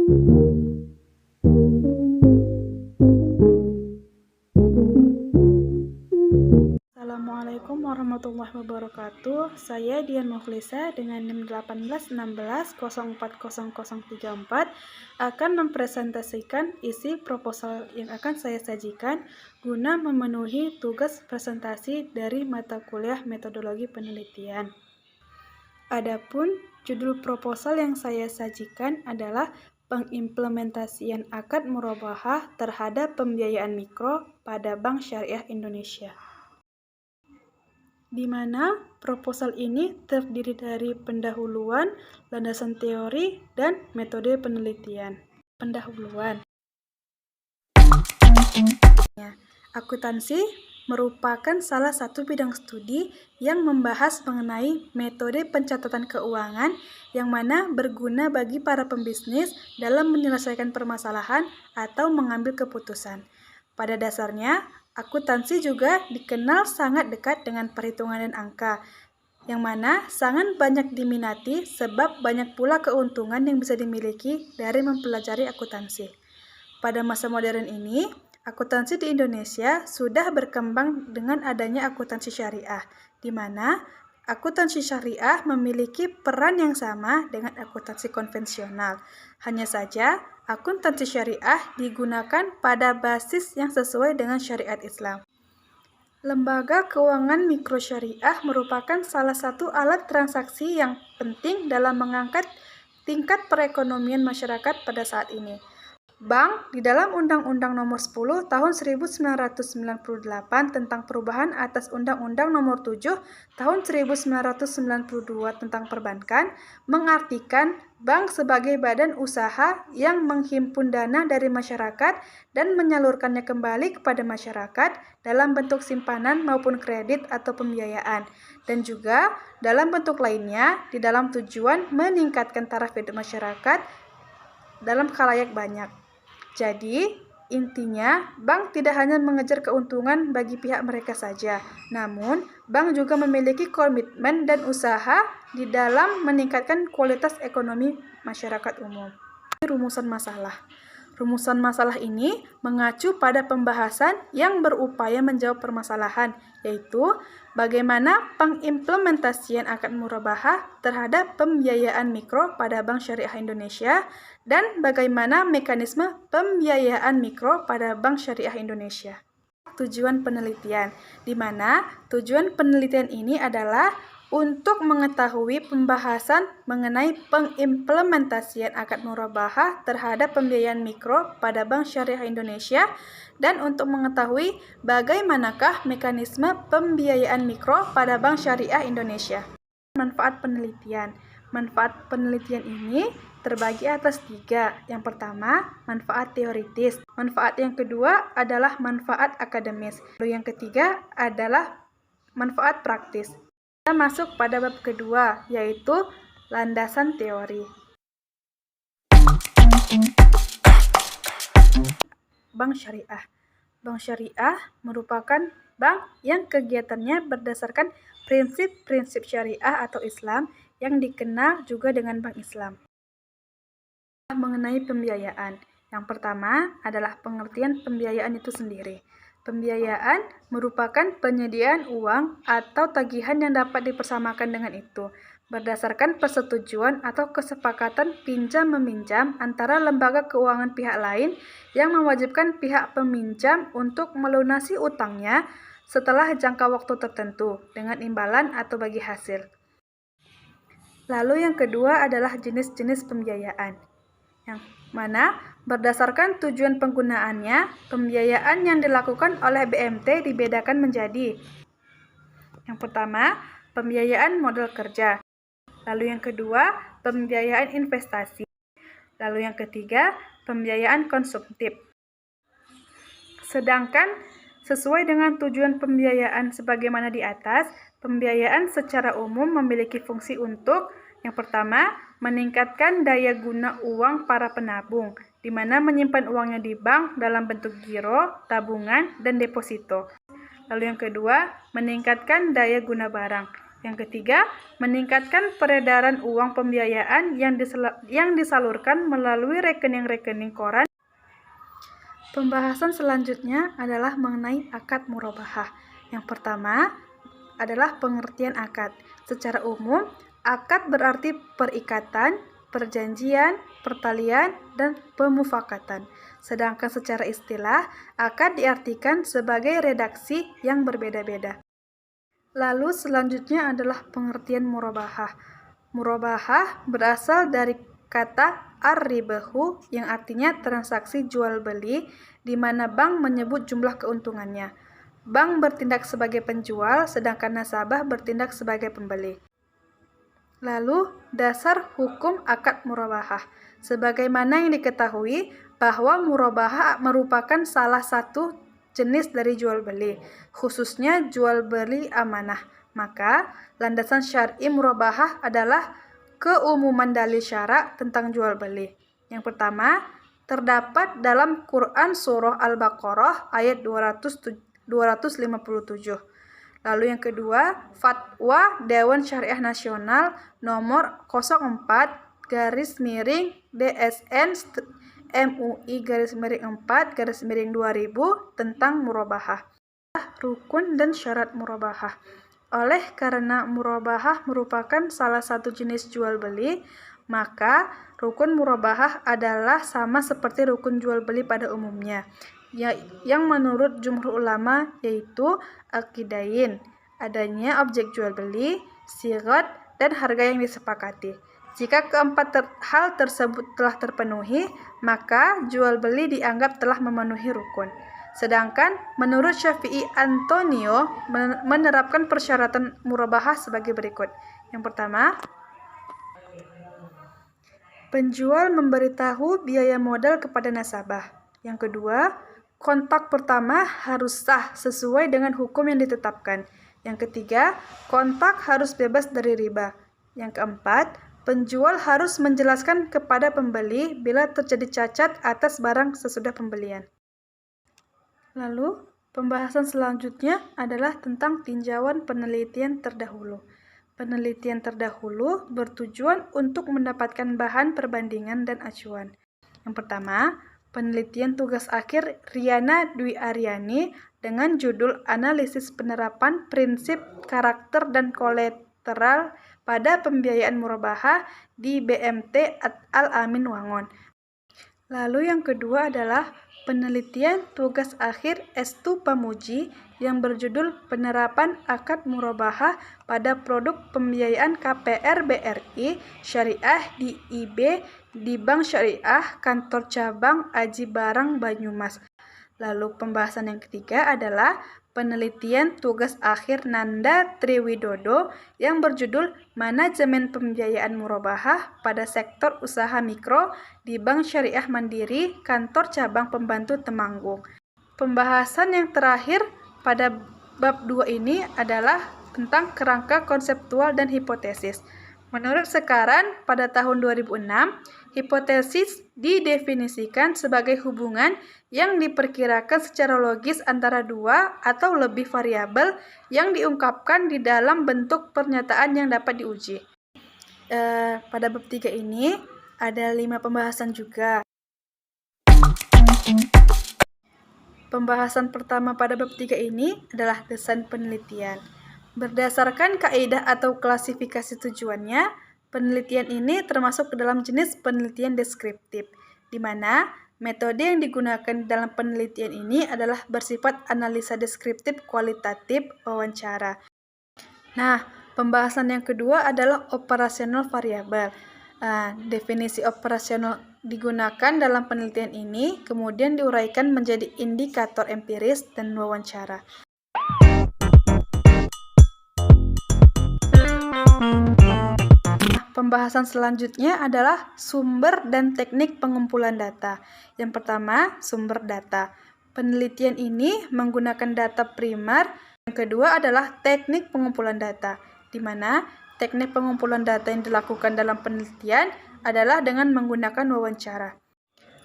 Assalamualaikum warahmatullahi wabarakatuh. Saya Dian Mukhlisa dengan NIM 1816040034 akan mempresentasikan isi proposal yang akan saya sajikan guna memenuhi tugas presentasi dari mata kuliah metodologi penelitian. Adapun judul proposal yang saya sajikan adalah pengimplementasian akad murabahah terhadap pembiayaan mikro pada Bank Syariah Indonesia, di mana proposal ini terdiri dari pendahuluan, landasan teori, dan metode penelitian. Pendahuluan. Akuntansi merupakan salah satu bidang studi yang membahas mengenai metode pencatatan keuangan yang mana berguna bagi para pembisnis dalam menyelesaikan permasalahan atau mengambil keputusan. Pada dasarnya, akuntansi juga dikenal sangat dekat dengan perhitungan dan angka, yang mana sangat banyak diminati sebab banyak pula keuntungan yang bisa dimiliki dari mempelajari akuntansi. Pada masa modern ini, akuntansi di Indonesia sudah berkembang dengan adanya akuntansi syariah, di mana akuntansi syariah memiliki peran yang sama dengan akuntansi konvensional. Hanya saja, akuntansi syariah digunakan pada basis yang sesuai dengan syariat Islam. Lembaga keuangan mikro syariah merupakan salah satu alat transaksi yang penting dalam mengangkat tingkat perekonomian masyarakat pada saat ini. Bank di dalam Undang-Undang Nomor 10 Tahun 1998 tentang perubahan atas Undang-Undang Nomor 7 Tahun 1992 tentang perbankan mengartikan bank sebagai badan usaha yang menghimpun dana dari masyarakat dan menyalurkannya kembali kepada masyarakat dalam bentuk simpanan maupun kredit atau pembiayaan, dan juga dalam bentuk lainnya di dalam tujuan meningkatkan taraf hidup masyarakat dalam khalayak banyak. Jadi, intinya, bank tidak hanya mengejar keuntungan bagi pihak mereka saja, namun bank juga memiliki komitmen dan usaha di dalam meningkatkan kualitas ekonomi masyarakat umum. Rumusan masalah. Rumusan masalah ini mengacu pada pembahasan yang berupaya menjawab permasalahan, yaitu bagaimana pengimplementasian akad murabahah terhadap pembiayaan mikro pada Bank Syariah Indonesia dan bagaimana mekanisme pembiayaan mikro pada Bank Syariah Indonesia. Tujuan penelitian, di mana tujuan penelitian ini adalah untuk mengetahui pembahasan mengenai pengimplementasian akad murabahah terhadap pembiayaan mikro pada Bank Syariah Indonesia dan untuk mengetahui bagaimanakah mekanisme pembiayaan mikro pada Bank Syariah Indonesia. Manfaat penelitian. Manfaat penelitian ini terbagi atas 3. Yang pertama, manfaat teoritis. Manfaat yang kedua adalah manfaat akademis. Lalu yang ketiga adalah manfaat praktis. Kita masuk pada bab kedua, yaitu landasan teori. Bank Syariah. Bank Syariah merupakan bank yang kegiatannya berdasarkan prinsip-prinsip syariah atau Islam yang dikenal juga dengan Bank Islam. Mengenai pembiayaan. Yang pertama adalah pengertian pembiayaan itu sendiri. Pembiayaan merupakan penyediaan uang atau tagihan yang dapat dipersamakan dengan itu, berdasarkan persetujuan atau kesepakatan pinjam-meminjam antara lembaga keuangan pihak lain yang mewajibkan pihak peminjam untuk melunasi utangnya setelah jangka waktu tertentu dengan imbalan atau bagi hasil. Lalu yang kedua adalah jenis-jenis pembiayaan, yang mana berdasarkan tujuan penggunaannya, pembiayaan yang dilakukan oleh BMT dibedakan menjadi: yang pertama, pembiayaan modal kerja. Lalu yang kedua, pembiayaan investasi. Lalu yang ketiga, pembiayaan konsumtif. Sedangkan sesuai dengan tujuan pembiayaan sebagaimana di atas, pembiayaan secara umum memiliki fungsi untuk: yang pertama, meningkatkan daya guna uang para penabung, di mana menyimpan uangnya di bank dalam bentuk giro, tabungan, dan deposito. Lalu yang kedua, meningkatkan daya guna barang, Yang ketiga, meningkatkan peredaran uang pembiayaan yang disalurkan melalui rekening-rekening koran. Pembahasan selanjutnya adalah mengenai akad murabahah. Yang pertama adalah pengertian akad. Secara umum, akad berarti perikatan, perjanjian, pertalian, dan pemufakatan. Sedangkan secara istilah, akad diartikan sebagai redaksi yang berbeda-beda. Lalu selanjutnya adalah pengertian murabahah. Murabahah berasal dari kata ar-ribahu yang artinya transaksi jual beli, di mana bank menyebut jumlah keuntungannya. Bank bertindak sebagai penjual, sedangkan nasabah bertindak sebagai pembeli. Lalu, dasar hukum akad murabahah. Sebagaimana yang diketahui bahwa murabahah merupakan salah satu jenis dari jual beli, khususnya jual beli amanah. Maka, landasan syar'i murabahah adalah keumuman dalil syara tentang jual beli. Yang pertama, terdapat dalam Quran Surah Al-Baqarah ayat 257. Lalu yang kedua, Fatwa Dewan Syariah Nasional nomor 04/DSN MUI/4/2000 tentang murabahah. Rukun dan syarat murabahah. Oleh karena murabahah merupakan salah satu jenis jual beli, maka rukun murabahah adalah sama seperti rukun jual beli pada umumnya, yang menurut jumhur ulama yaitu akidain, adanya objek jual beli, sirat, dan harga yang disepakati. Jika keempat hal tersebut telah terpenuhi, maka jual beli dianggap telah memenuhi rukun. Sedangkan menurut Syafi'i Antonio menerapkan persyaratan murabahah sebagai berikut. Yang pertama, penjual memberitahu biaya modal kepada nasabah. Yang kedua, kontak pertama harus sah sesuai dengan hukum yang ditetapkan. Yang ketiga, kontak harus bebas dari riba. Yang keempat, penjual harus menjelaskan kepada pembeli bila terjadi cacat atas barang sesudah pembelian. Lalu, pembahasan selanjutnya adalah tentang tinjauan penelitian terdahulu. Penelitian terdahulu bertujuan untuk mendapatkan bahan perbandingan dan acuan. Yang pertama, penelitian tugas akhir Riana Dwi Aryani dengan judul Analisis Penerapan Prinsip Karakter dan Kolateral pada Pembiayaan Murabahah di BMT Al-Amin Wangon. Lalu yang kedua adalah penelitian tugas akhir Estu Pamuji yang berjudul Penerapan Akad Murabahah pada Produk Pembiayaan KPR BRI Syariah di IB di Bank Syariah Kantor Cabang Aji Barang Banyumas. Lalu pembahasan yang ketiga adalah penelitian tugas akhir Nanda Triwidodo yang berjudul Manajemen Pembiayaan Murabahah pada Sektor Usaha Mikro di Bank Syariah Mandiri Kantor Cabang Pembantu Temanggung. Pembahasan yang terakhir pada bab 2 ini adalah tentang kerangka konseptual dan hipotesis. Menurut Sekaran, pada tahun 2006, hipotesis didefinisikan sebagai hubungan yang diperkirakan secara logis antara dua atau lebih variabel yang diungkapkan di dalam bentuk pernyataan yang dapat diuji. Pada bab 3 ini ada 5 pembahasan juga. Pembahasan pertama pada bab 3 ini adalah desain penelitian. Berdasarkan kaidah atau klasifikasi tujuannya, penelitian ini termasuk ke dalam jenis penelitian deskriptif, di mana metode yang digunakan dalam penelitian ini adalah bersifat analisa deskriptif kualitatif wawancara. Nah, pembahasan yang kedua adalah operasional variabel. Definisi operasional digunakan dalam penelitian ini kemudian diuraikan menjadi indikator empiris dan wawancara. Pembahasan selanjutnya adalah sumber dan teknik pengumpulan data. Yang pertama, sumber data. Penelitian ini menggunakan data primer. Yang kedua adalah teknik pengumpulan data, di mana teknik pengumpulan data yang dilakukan dalam penelitian adalah dengan menggunakan wawancara.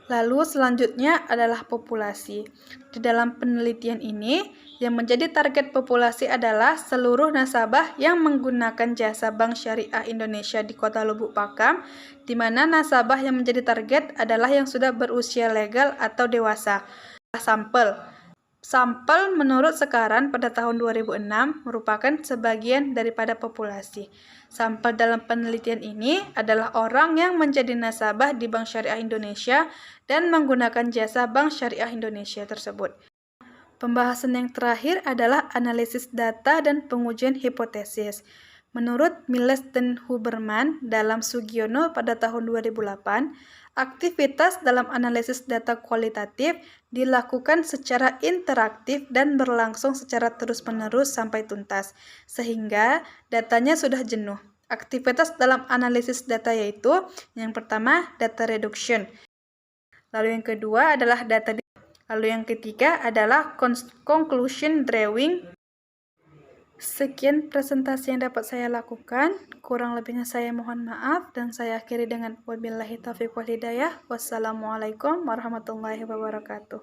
Lalu selanjutnya adalah populasi. Di dalam penelitian ini, yang menjadi target populasi adalah seluruh nasabah yang menggunakan jasa Bank Syariah Indonesia di Kota Lubuk Pakam, di mana nasabah yang menjadi target adalah yang sudah berusia legal atau dewasa. Sampel menurut Sekaran pada tahun 2006 merupakan sebagian daripada populasi. Sampel dalam penelitian ini adalah orang yang menjadi nasabah di Bank Syariah Indonesia dan menggunakan jasa Bank Syariah Indonesia tersebut. Pembahasan yang terakhir adalah analisis data dan pengujian hipotesis. Menurut Miles dan Huberman dalam Sugiono pada tahun 2008, aktivitas dalam analisis data kualitatif dilakukan secara interaktif dan berlangsung secara terus-menerus sampai tuntas, sehingga datanya sudah jenuh. Aktivitas dalam analisis data yaitu yang pertama data reduction, lalu yang kedua adalah lalu yang ketiga adalah conclusion drawing. Sekian presentasi yang dapat saya lakukan. Kurang lebihnya saya mohon maaf dan saya akhiri dengan wabillahi taufiq wal hidayah. Wassalamualaikum warahmatullahi wabarakatuh.